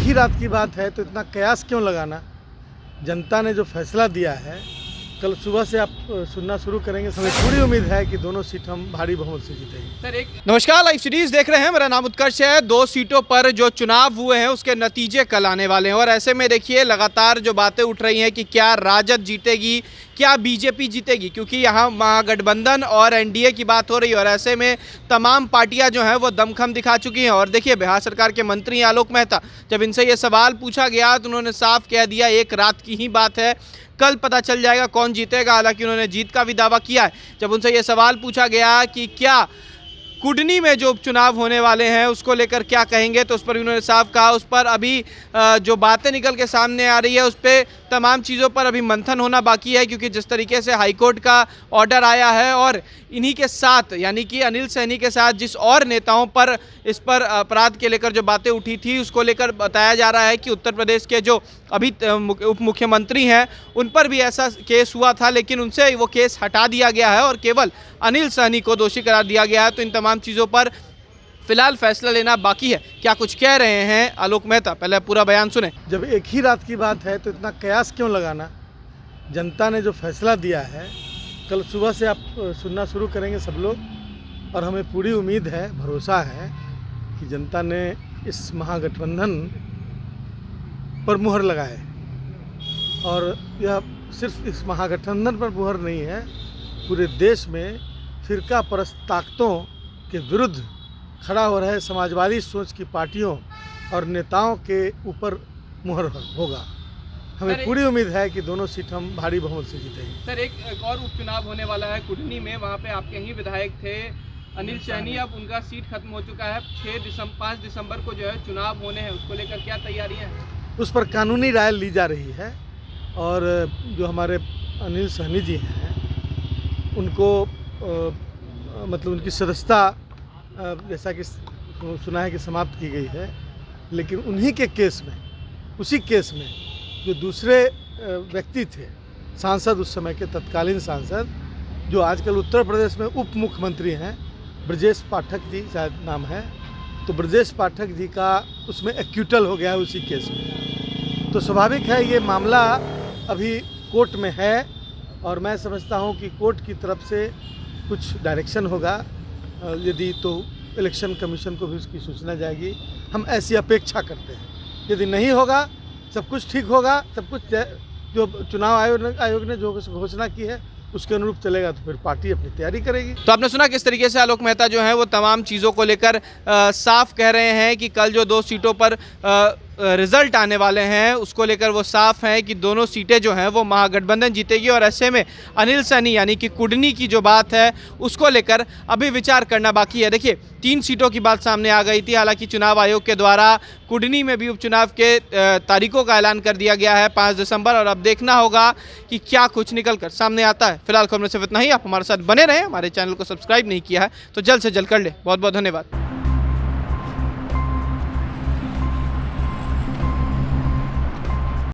ही रात की बात है तो इतना कयास क्यों लगाना। जनता ने जो फैसला दिया है कल सुबह से आप सुनना शुरू करेंगे। हमें पूरी उम्मीद है कि दोनों सीट हम भारी बहुमत से जीतेंगे। सर नमस्कार, लाइव सीरीज देख रहे हैं, मेरा नाम उत्कर्ष है। 2 सीटों पर जो चुनाव हुए हैं उसके नतीजे कल आने वाले हैं और ऐसे में देखिए लगातार जो बातें उठ रही हैं कि क्या राजद जीतेगी, क्या बीजेपी जीतेगी, क्योंकि यहाँ महागठबंधन और एनडीए की बात हो रही है और ऐसे में तमाम पार्टियां जो हैं वो दमखम दिखा चुकी हैं। और देखिए बिहार सरकार के मंत्री आलोक मेहता, जब इनसे ये सवाल पूछा गया तो उन्होंने साफ कह दिया एक रात की ही बात है, कल पता चल जाएगा कौन जीतेगा। हालांकि उन्होंने जीत का भी दावा किया है। जब उनसे ये सवाल पूछा गया कि क्या कुडनी में जो उपचुनाव होने वाले हैं उसको लेकर क्या कहेंगे, तो उस पर उन्होंने साफ कहा उस पर अभी जो बातें निकल के सामने आ रही है उस पर तमाम चीज़ों पर अभी मंथन होना बाकी है, क्योंकि जिस तरीके से हाईकोर्ट का ऑर्डर आया है और इन्हीं के साथ यानी कि अनिल सैनी के साथ जिस और नेताओं पर इस पर अपराध के लेकर जो बातें उठी थी उसको लेकर बताया जा रहा है कि उत्तर प्रदेश के जो अभी उप मुख्यमंत्री हैं उन पर भी ऐसा केस हुआ था, लेकिन उनसे वो केस हटा दिया गया है और केवल अनिल सैनी को दोषी करार दिया गया है। तो इन तमाम चीज़ों पर फिलहाल फैसला लेना बाकी है। क्या कुछ कह रहे हैं आलोक मेहता, पहले पूरा बयान सुने। जब एक ही रात की बात है तो इतना कयास क्यों लगाना। जनता ने जो फैसला दिया है कल सुबह से आप सुनना शुरू करेंगे सब लोग। और हमें पूरी उम्मीद है, भरोसा है कि जनता ने इस महागठबंधन पर मुहर लगाए। और यह सिर्फ इस महागठबंधन पर मुहर नहीं है, पूरे देश में फिरका परस्त ताकतों के विरुद्ध खड़ा हो रहे समाजवादी सोच की पार्टियों और नेताओं के ऊपर मुहर होगा। हमें पूरी उम्मीद है कि दोनों सीट हम भारी बहुमत से जीतेंगे। सर एक और उपचुनाव होने वाला है कुडनी में, वहाँ पे आपके ही विधायक थे अनिल सैनी, अब उनका सीट खत्म हो चुका है। 5 दिसंबर को जो है चुनाव होने हैं, उसको लेकर क्या तैयारियां हैं? उस पर कानूनी राय ली जा रही है और जो हमारे अनिल सैनी जी हैं उनको मतलब उनकी सदस्यता जैसा कि सुना है कि समाप्त की गई है, लेकिन उन्हीं के केस में, उसी केस में जो दूसरे व्यक्ति थे, सांसद उस समय के तत्कालीन सांसद जो आजकल उत्तर प्रदेश में उप मुख्यमंत्री हैं, ब्रजेश पाठक जी शायद नाम है, तो ब्रजेश पाठक जी का उसमें एक्यूटल हो गया है उसी केस में। तो स्वाभाविक है ये मामला अभी कोर्ट में है और मैं समझता हूँ कि कोर्ट की तरफ से कुछ डायरेक्शन होगा, यदि तो इलेक्शन कमीशन को भी उसकी सूचना जाएगी। हम ऐसी अपेक्षा करते हैं। यदि नहीं होगा, सब कुछ ठीक होगा, सब कुछ जो चुनाव आयोग ने जो घोषणा की है उसके अनुरूप चलेगा तो फिर पार्टी अपनी तैयारी करेगी। तो आपने सुना किस तरीके से आलोक मेहता जो है वो तमाम चीज़ों को लेकर साफ कह रहे हैं कि कल जो 2 सीटों पर रिजल्ट आने वाले हैं उसको लेकर वो साफ है कि दोनों सीटें जो हैं वो महागठबंधन जीतेगी और ऐसे में अनिल सैनी यानी कि कुडनी की जो बात है उसको लेकर अभी विचार करना बाकी है। देखिए 3 सीटों की बात सामने आ गई थी, हालांकि चुनाव आयोग के द्वारा कुडनी में भी उपचुनाव के तारीखों का ऐलान कर दिया गया है 5 दिसंबर, और अब देखना होगा कि क्या कुछ निकल कर सामने आता है। फिलहाल खबर में सिर्फ इतना ही। आप हमारे साथ बने रहें, हमारे चैनल को सब्सक्राइब नहीं किया है तो जल्द से जल्द कर ले। बहुत बहुत धन्यवाद।